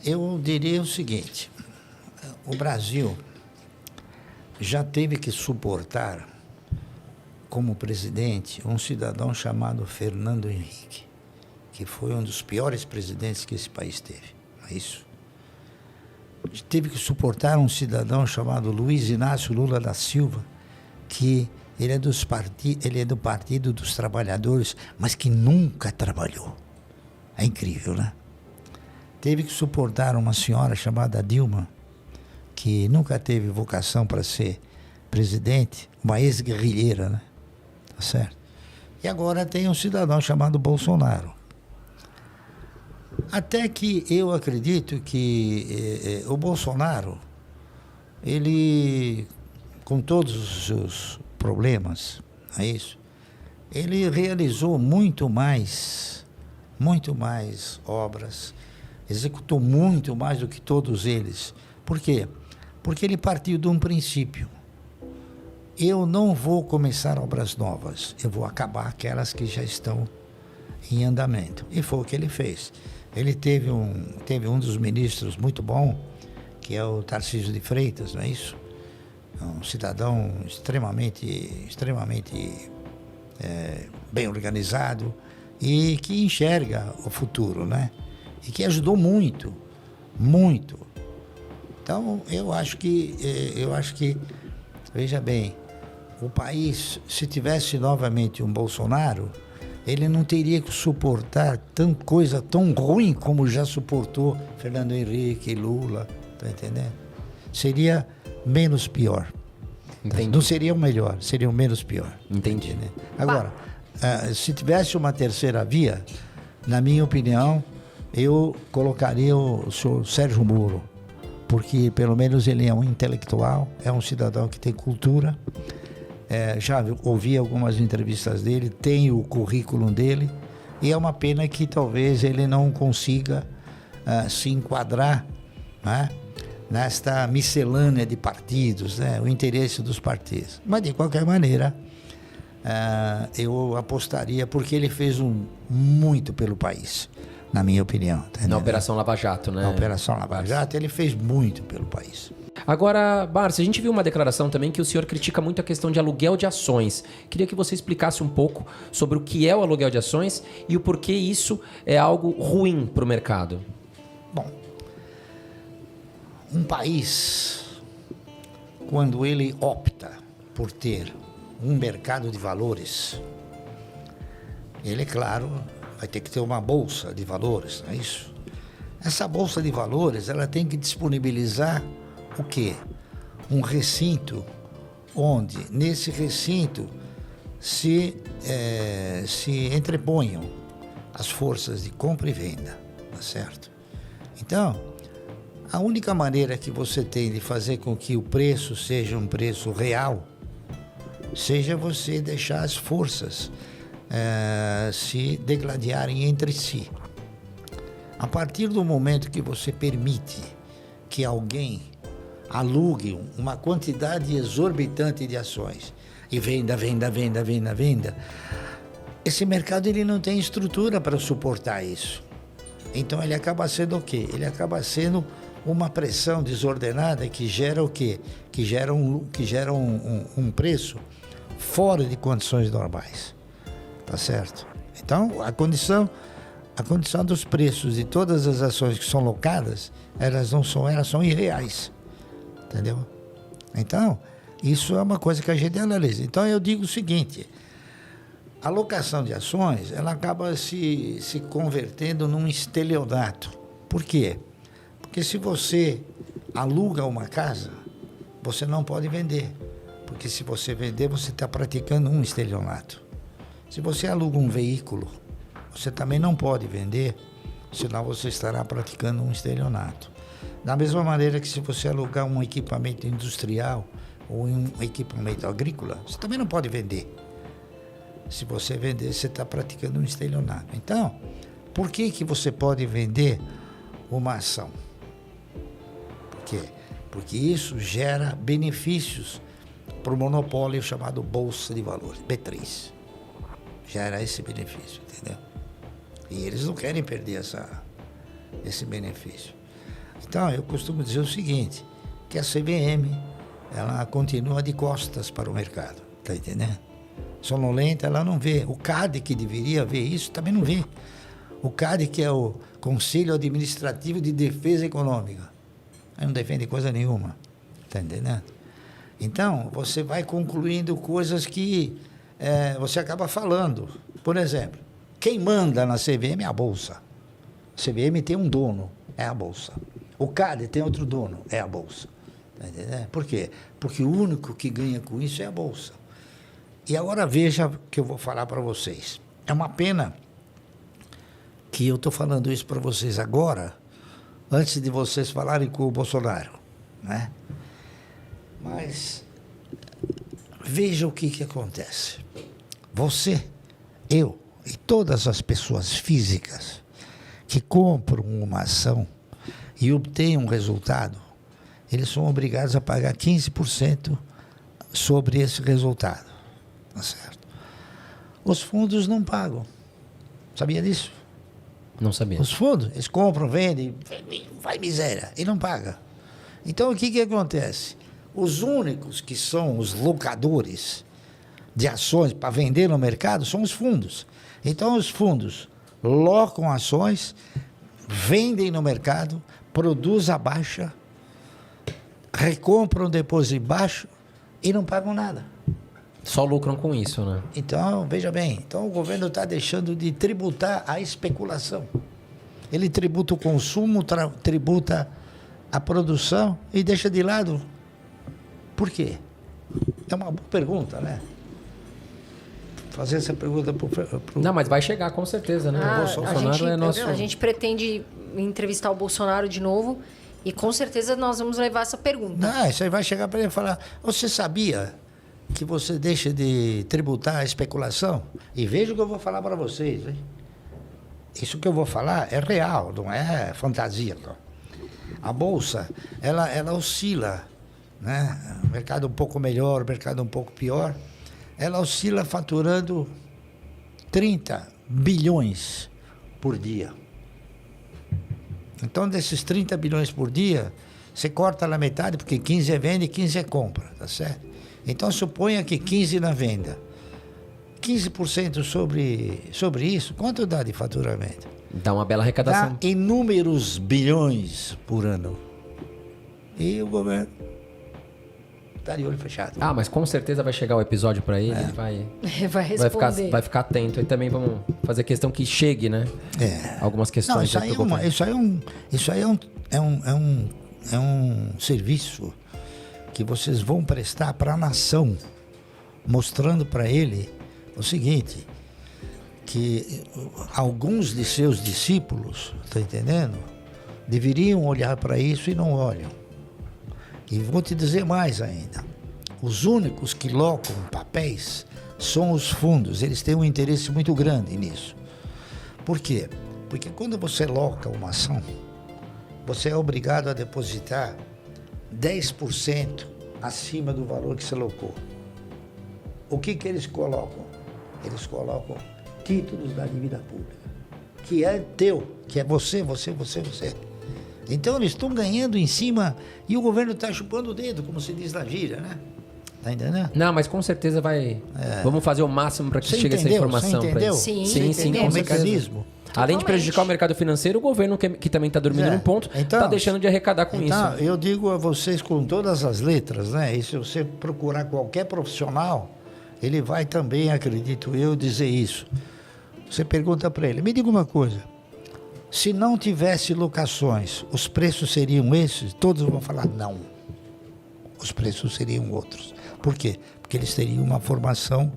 Eu diria o seguinte: o Brasil já teve que suportar, como presidente, um cidadão chamado Fernando Henrique, que foi um dos piores presidentes que esse país teve. Não é isso? Teve que suportar um cidadão chamado Luiz Inácio Lula da Silva, que ele é do Partido dos Trabalhadores, mas que nunca trabalhou. É incrível, né? Teve que suportar uma senhora chamada Dilma, que nunca teve vocação para ser presidente, uma ex-guerrilheira, né? Tá certo? E agora tem um cidadão chamado Bolsonaro. Até que eu acredito que o Bolsonaro, ele, com todos os seus problemas, é isso, ele realizou muito mais obras, executou muito mais do que todos eles. Por quê? Porque ele partiu de um princípio: eu não vou começar obras novas, eu vou acabar aquelas que já estão em andamento. E foi o que ele fez. Ele teve um dos ministros muito bom, que é o Tarcísio de Freitas, não é isso? Um cidadão extremamente bem organizado e que enxerga o futuro, né? E que ajudou muito. Então, eu acho que, veja bem, o país, se tivesse novamente um Bolsonaro, ele não teria que suportar coisa tão ruim como já suportou Fernando Henrique e Lula, tá entendendo? Seria menos pior. Entendi. Não seria o melhor, seria o menos pior. Entendi. Né? Agora, se tivesse uma terceira via, na minha opinião, eu colocaria o senhor Sérgio Moro, porque pelo menos ele é um intelectual, é um cidadão que tem cultura. Já ouvi algumas entrevistas dele, tem o currículo dele, e é uma pena que talvez ele não consiga se enquadrar, né, nesta miscelânea de partidos, né, o interesse dos partidos. Mas, de qualquer maneira, eu apostaria, porque ele fez muito pelo país, na minha opinião. Tá, na Operação Lava Jato, né? Na Operação Lava Jato, ele fez muito pelo país. Agora, Márcio, a gente viu uma declaração também que o senhor critica muito a questão de aluguel de ações. Queria que você explicasse um pouco sobre o que é o aluguel de ações e o porquê isso é algo ruim para o mercado. Bom, um país, quando ele opta por ter um mercado de valores, ele, claro, vai ter que ter uma bolsa de valores, não é isso? Essa bolsa de valores, ela tem que disponibilizar o quê? Um recinto onde, nesse recinto, se entreponham as forças de compra e venda, tá certo? Então, a única maneira que você tem de fazer com que o preço seja um preço real, seja você deixar as forças se degladiarem entre si. A partir do momento que você permite que alguém alugue uma quantidade exorbitante de ações e venda, esse mercado ele não tem estrutura para suportar isso. Então ele acaba sendo o quê? Ele acaba sendo uma pressão desordenada que gera o quê? Que gera um preço fora de condições normais. Tá certo? Então a condição dos preços de todas as ações que são locadas, elas são irreais. Entendeu? Então, isso é uma coisa que a gente analisa. Então, eu digo o seguinte: a locação de ações, ela acaba se convertendo num estelionato. Por quê? Porque se você aluga uma casa, você não pode vender. Porque se você vender, você está praticando um estelionato. Se você aluga um veículo, você também não pode vender, senão você estará praticando um estelionato. Da mesma maneira que se você alugar um equipamento industrial ou um equipamento agrícola, você também não pode vender. Se você vender, você está praticando um estelionato. Então, por que você pode vender uma ação? Por quê? Porque isso gera benefícios para o monopólio chamado Bolsa de Valores, B3. Gera esse benefício, entendeu? E eles não querem perder esse benefício. Então, eu costumo dizer o seguinte, que a CVM, ela continua de costas para o mercado, tá entendendo? Sonolenta, ela não vê. O CAD, que deveria ver isso, também não vê. O CAD, que é o Conselho Administrativo de Defesa Econômica, aí não defende coisa nenhuma, tá entendendo? Então, você vai concluindo coisas que você acaba falando. Por exemplo, quem manda na CVM é a Bolsa. A CVM tem um dono, é a Bolsa. O CAD tem outro dono, é a Bolsa. Tá entendendo? Por quê? Porque o único que ganha com isso é a Bolsa. E agora veja o que eu vou falar para vocês. É uma pena que eu estou falando isso para vocês agora, antes de vocês falarem com o Bolsonaro, né? Mas veja o que acontece. Você, eu e todas as pessoas físicas que compram uma ação e obtêm um resultado, eles são obrigados a pagar 15% sobre esse resultado. Tá certo? Os fundos não pagam. Sabia disso? Não sabia. Os fundos, eles compram, vendem, vai miséria, e não paga. Então, o que acontece? Os únicos que são os locadores de ações para vender no mercado são os fundos. Então, os fundos locam ações, vendem no mercado, produzem a baixa, recompram depois de baixo e não pagam nada. Só lucram com isso, né? Então, veja bem, então o governo está deixando de tributar a especulação. Ele tributa o consumo, tributa a produção e deixa de lado. Por quê? É uma boa pergunta, né? Fazer essa pergunta pro... Não, mas vai chegar com certeza, né? O Bolsonaro é nosso... A gente pretende entrevistar o Bolsonaro de novo e com certeza nós vamos levar essa pergunta. Não, isso aí vai chegar para ele e falar, você sabia que você deixa de tributar a especulação? E veja o que eu vou falar para vocês, hein? Isso que eu vou falar é real, não é fantasia. Não. A Bolsa, ela oscila, né? O mercado um pouco melhor, o mercado um pouco pior. Ela oscila faturando 30 bilhões por dia. Então, desses 30 bilhões por dia, você corta na metade, porque 15 é venda e 15 é compra, tá certo? Então, suponha que 15 na venda. 15% sobre isso, quanto dá de faturamento? Dá uma bela arrecadação. Dá inúmeros bilhões por ano. E o governo está de olho fechado. Ah, mas com certeza vai chegar o episódio para ele, ele vai responder. Vai ficar atento. E também vamos fazer questão que chegue, né? Algumas questões. Não, isso aí é um serviço que vocês vão prestar para a nação, mostrando para ele o seguinte, que alguns de seus discípulos, tá entendendo? Deveriam olhar para isso e não olham. E vou te dizer mais ainda. Os únicos que locam papéis são os fundos. Eles têm um interesse muito grande nisso. Por quê? Porque quando você loca uma ação, você é obrigado a depositar 10% acima do valor que você locou. O que eles colocam? Eles colocam títulos da dívida pública, que é teu, que é você. Então eles estão ganhando em cima e o governo está chupando o dedo, como se diz na gíria, né? Tá entendendo? Não, mas com certeza vai... Vamos fazer o máximo para que chegue essa informação. Você entendeu? Sim, com o mecanismo. Além de prejudicar o mercado financeiro, o governo, que também está dormindo num ponto, está deixando de arrecadar com isso. Eu digo a vocês com todas as letras, né? E se você procurar qualquer profissional, ele vai também, acredito eu, dizer isso. Você pergunta para ele, me diga uma coisa, se não tivesse locações, os preços seriam esses? Todos vão falar não. Os preços seriam outros. Por quê? Porque eles teriam uma formação